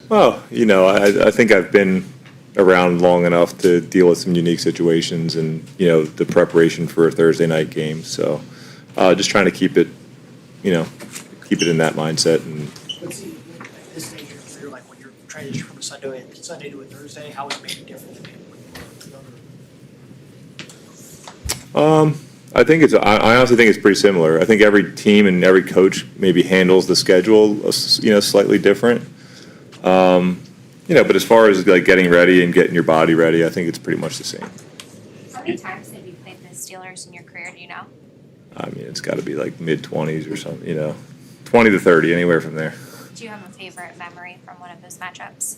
Well, I think I've been around long enough to deal with some unique situations and, the preparation for a Thursday night game. So just trying to keep it in that mindset. And But see, at this stage of your career, like when you're transitioning from a Sunday to a Thursday, how is it maybe different than maybe when you were younger? I think I honestly think it's pretty similar. I think every team and every coach maybe handles the schedule, slightly different. But as far as like getting ready and getting your body ready, I think it's pretty much the same. How many times have you played the Steelers in your career? Do you know? I mean, it's got to be like mid-20s or something, 20 to 30, anywhere from there. Do you have a favorite memory from one of those matchups?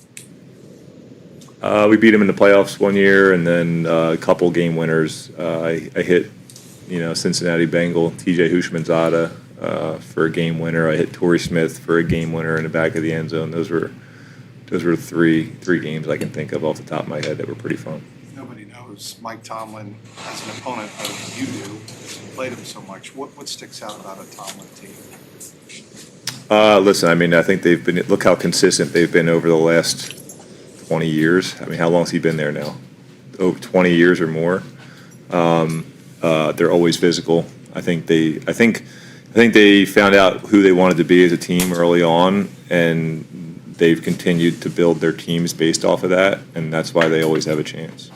We beat them in the playoffs one year, and then a couple game winners. I hit, Cincinnati Bengal, T.J. Hushmanzada for a game winner. I hit Torrey Smith for a game winner in the back of the end zone. Those were three games I can think of off the top of my head that were pretty fun. Nobody knows Mike Tomlin as an opponent, but you do. You played him so much. What sticks out about a Tomlin team? Listen, I mean, I think look how consistent they've been over the last 20 years. I mean, how long's he been there now? Over 20 years or more. They're always physical. I think they found out who they wanted to be as a team early on, and they've continued to build their teams based off of that, and that's why they always have a chance.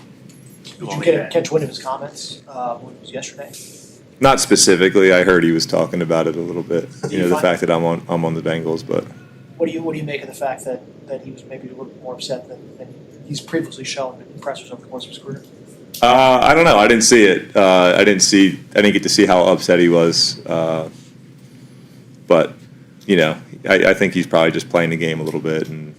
Did you catch one of his comments when it was yesterday? Not specifically. I heard he was talking about it a little bit. The fact that I'm on the Bengals, but What do you make of the fact that he was maybe a little bit more upset than he's previously shown in pressers over the course of his career? I don't know. I didn't see it. I didn't get to see how upset he was. But I think he's probably just playing the game a little bit and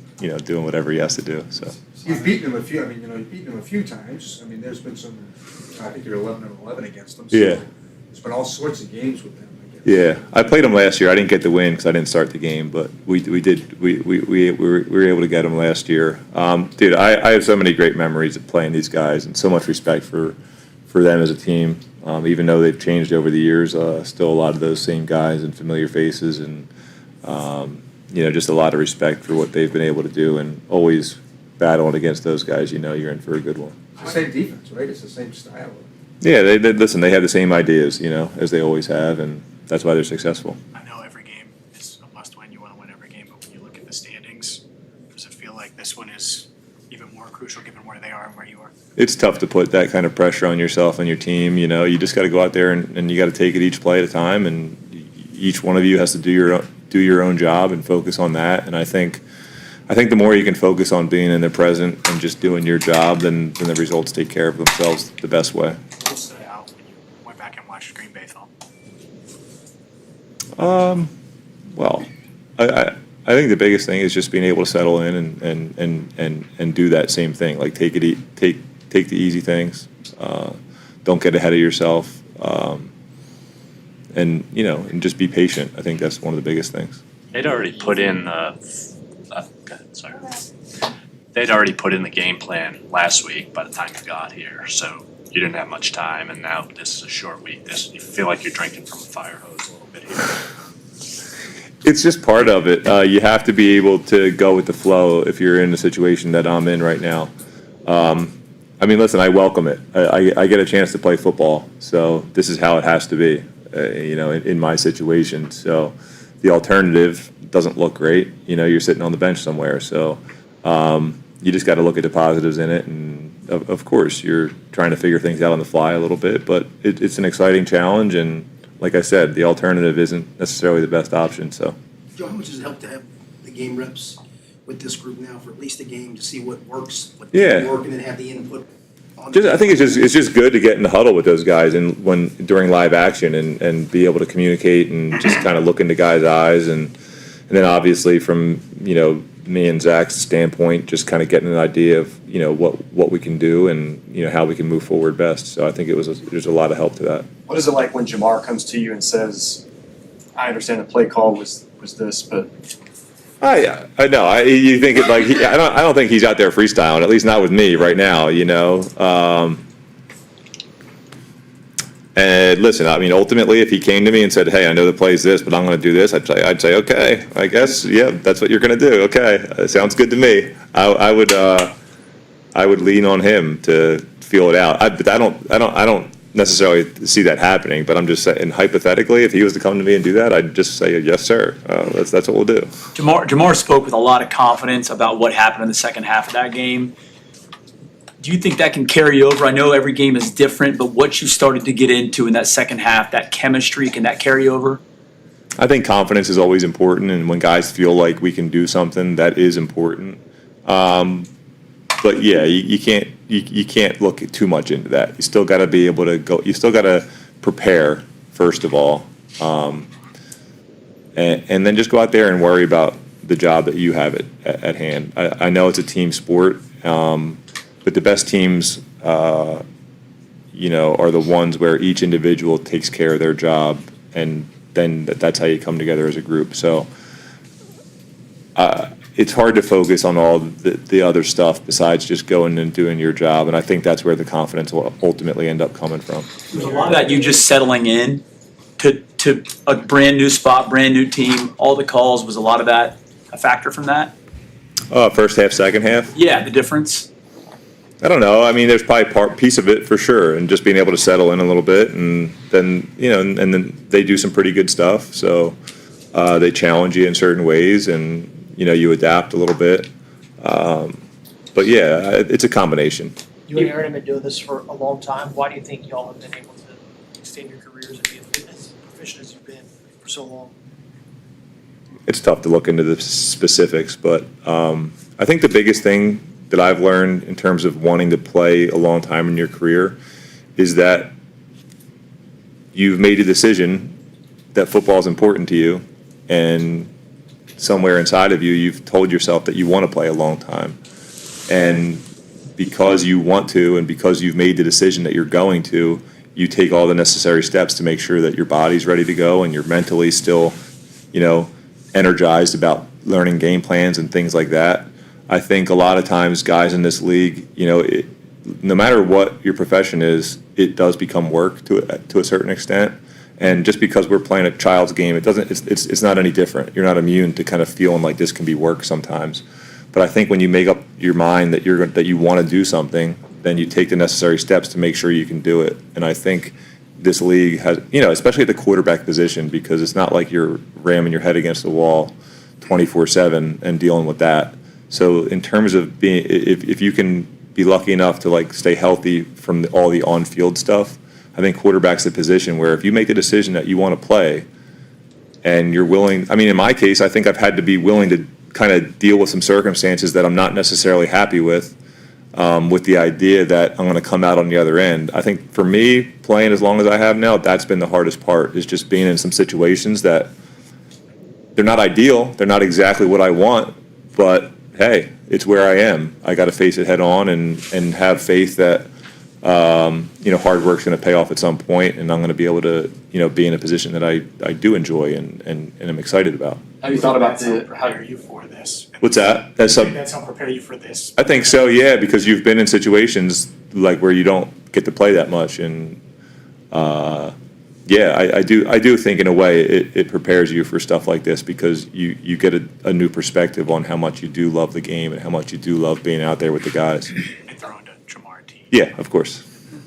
doing whatever he has to do. So You've beaten him a few. I mean, you've beaten him a few times. I mean, there's been some. I think you're 11-11 against him. So yeah. There's been all sorts of games with him. I guess. Yeah, I played him last year. I didn't get the win because I didn't start the game, but we were able to get him last year. Dude, I have so many great memories of playing these guys and so much respect for them as a team. Even though they've changed over the years, still a lot of those same guys and familiar faces, and just a lot of respect for what they've been able to do, and always battling against those guys. You're in for a good one. It's the same defense, right? It's the same style. Yeah, they listen. They have the same ideas, as they always have, and that's why they're successful. I know every game is a must-win. You want to win every game, but when you look at the standings, does it feel like this one is even more crucial given where they are and where you are? It's tough to put that kind of pressure on yourself and your team. You just got to go out there and you got to take it each play at a time, and each one of you has to do your own job and focus on that. And I think the more you can focus on being in the present and just doing your job, then the results take care of themselves the best way. What stood out when you went back and watched Green Bay film? Well, I think the biggest thing is just being able to settle in and do that same thing. Like take the easy things. Don't get ahead of yourself. And just be patient. I think that's one of the biggest things. They'd already put in They'd already put in the game plan last week by the time you got here, so you didn't have much time, and now this is a short week. You feel like you're drinking from a fire hose a little bit here. It's just part of it. You have to be able to go with the flow if you're in the situation that I'm in right now. Listen, I welcome it. I get a chance to play football, so this is how it has to be, in my situation. So the alternative doesn't look great. You're sitting on the bench somewhere. So you just got to look at the positives in it. And, of course, you're trying to figure things out on the fly a little bit. But it's an exciting challenge. And, like I said, the alternative isn't necessarily the best option. So, Joe, how much does it help to have the game reps with this group now for at least a game to see what works, what doesn't work, and then have the input? I think it's just good to get in the huddle with those guys and during live action and be able to communicate and just kind of look into guys' eyes and then obviously from me and Zach's standpoint, just kind of getting an idea of what we can do and how we can move forward best. So I think there's a lot of help to that. What is it like when Jamar comes to you and says, "I understand the play call was this, but." I know. You think it like I don't think he's out there freestyling. At least not with me right now. And listen, I mean, ultimately, if he came to me and said, "Hey, I know the play's this, but I'm going to do this," I'd say, "Okay, I guess, yeah, that's what you're going to do. Okay, sounds good to me." I would lean on him to feel it out. But I don't necessarily see that happening. But I'm just saying, hypothetically, if he was to come to me and do that, I'd just say, "Yes, sir. That's what we'll do." Jamar spoke with a lot of confidence about what happened in the second half of that game. Do you think that can carry over? I know every game is different, but what you started to get into in that second half, that chemistry, can that carry over? I think confidence is always important, and when guys feel like we can do something, that is important. But yeah, you can't look too much into that. You still got to be able to go. You still got to prepare first of all, and then just go out there and worry about the job that you have at hand. I know it's a team sport. But the best teams, are the ones where each individual takes care of their job, and then that's how you come together as a group. So it's hard to focus on all the other stuff besides just going and doing your job, and I think that's where the confidence will ultimately end up coming from. Was a lot of that you just settling in to a brand new spot, brand new team, all the calls, was a lot of that a factor from that? First half, second half? Yeah, the difference. I don't know. I mean, there's probably piece of it for sure, and just being able to settle in a little bit, and then and then they do some pretty good stuff. So they challenge you in certain ways, and you adapt a little bit. But yeah, it's a combination. You and Aaron have been doing this for a long time. Why do you think y'all have been able to extend your careers and be as proficient as you've been for so long? It's tough to look into the specifics, but I think the biggest thing that I've learned in terms of wanting to play a long time in your career is that you've made a decision that football is important to you, and somewhere inside of you, you've told yourself that you want to play a long time. And because you want to, and because you've made the decision that you're going to, you take all the necessary steps to make sure that your body's ready to go and you're mentally still, energized about learning game plans and things like that. I think a lot of times guys in this league, no matter what your profession is, it does become work to a certain extent. And just because we're playing a child's game, it's not any different. You're not immune to kind of feeling like this can be work sometimes. But I think when you make up your mind that you want to do something, then you take the necessary steps to make sure you can do it. And I think this league has, especially at the quarterback position, because it's not like you're ramming your head against the wall 24/7 and dealing with that. So in terms of being, if you can be lucky enough to stay healthy from all the on-field stuff, I think quarterback's a position where if you make the decision that you want to play and you're willing, in my case, I think I've had to be willing to kind of deal with some circumstances that I'm not necessarily happy with the idea that I'm going to come out on the other end. I think for me, playing as long as I have now, that's been the hardest part, is just being in some situations that they're not ideal, they're not exactly what I want, but hey, it's where I am. I got to face it head on and have faith that hard work's going to pay off at some point, and I'm going to be able to be in a position that I do enjoy and am excited about. Have you thought about That's how prepare you for this. What's that? That's That's how prepare you for this. I think so, yeah, because you've been in situations where you don't get to play that much, and I do think in a way it prepares you for stuff like this, because you get a new perspective on how much you do love the game and how much you do love being out there with the guys. And throw into Jamar T. Yeah, of course.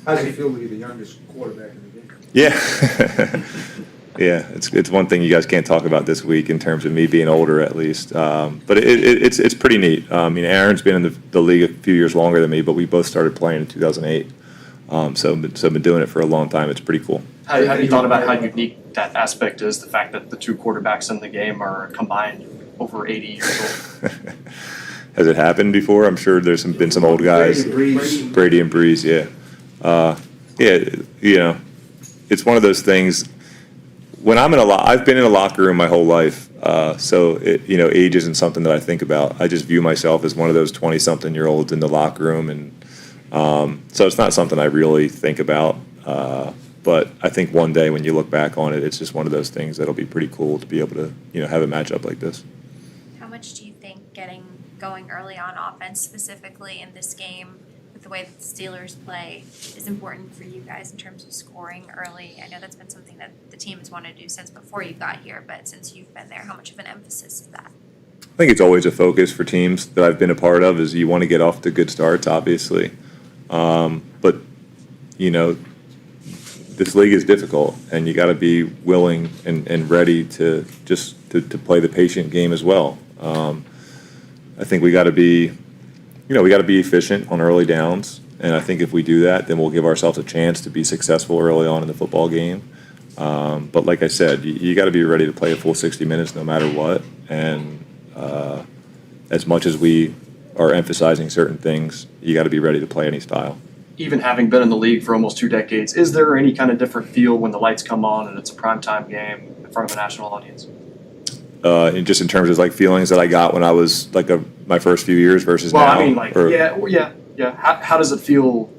How does it feel to be the youngest quarterback in the game? Yeah. Yeah, it's one thing you guys can't talk about this week in terms of me being older, at least. But it's pretty neat. Aaron's been in the league a few years longer than me, but we both started playing in 2008. So I've been doing it for a long time. It's pretty cool. Have you thought about how unique that aspect is, the fact that the two quarterbacks in the game are combined over 80 years old? Has it happened before? I'm sure there's been some old guys. Brady and Breeze, yeah. It's one of those things. When I've been in a locker room my whole life, so age isn't something that I think about. I just view myself as one of those 20-something-year-olds in the locker room, and so it's not something I really think about. But I think one day when you look back on it, it's just one of those things that'll be pretty cool to be able to have a matchup like this. How much do you think going early on offense, specifically in this game, with the way that the Steelers play is important for you guys in terms of scoring early? I know that's been something that the team has wanted to do since before you got here, but since you've been there, how much of an emphasis is that? I think it's always a focus for teams that I've been a part of is you want to get off to good starts, obviously. But, you know, this league is difficult, and you got to be willing and ready to just to play the patient game as well. I think we got to be, we got to be efficient on early downs, and I think if we do that, then we'll give ourselves a chance to be successful early on in the football game. But like I said, you got to be ready to play a full 60 minutes no matter what, and as much as we are emphasizing certain things, you got to be ready to play any style. Even having been in the league for almost 2 decades, is there any kind of different feel when the lights come on and it's a primetime game in front of a national audience? And just in terms of like feelings that I got when I was like my first few years versus Well, now. I mean, like, yeah. How does it feel?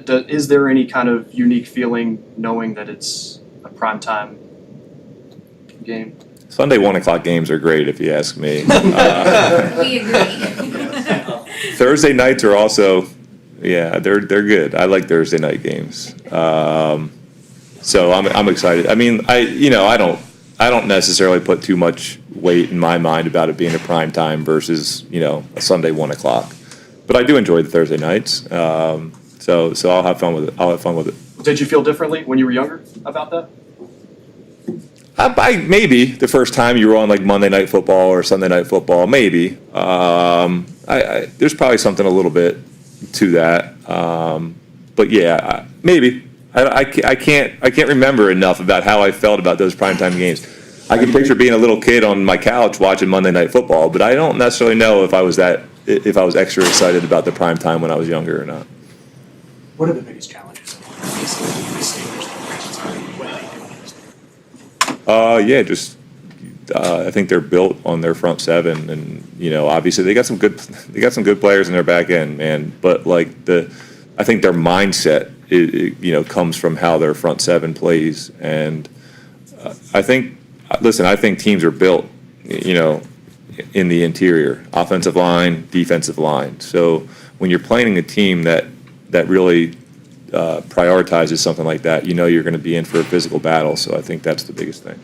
Is there any kind of unique feeling knowing that it's a primetime game? Sunday 1:00 games are great if you ask me. We agree. Thursday nights are also, they're good. I like Thursday night games. So I'm excited. I mean, I don't necessarily put too much weight in my mind about it being a prime time versus, a Sunday 1:00. But I do enjoy the Thursday nights. So I'll have fun with it. Did you feel differently when you were younger about that? Maybe the first time you were on like Monday Night Football or Sunday Night Football, maybe. There's probably something a little bit to that. But yeah, maybe. I can't remember enough about how I felt about those primetime games. I can picture being a little kid on my couch watching Monday Night Football, but I don't necessarily know if I was extra excited about the primetime when I was younger or not. What are the biggest challenges of facing the Steelers defense? What they do in this game? I think they're built on their front seven, and obviously they got some good players in their back end, man. But like I think their mindset, comes from how their front seven plays, and I think teams are built, in the interior, offensive line, defensive line. So when you're playing a team that really prioritizes something like that, you're going to be in for a physical battle. So I think that's the biggest thing.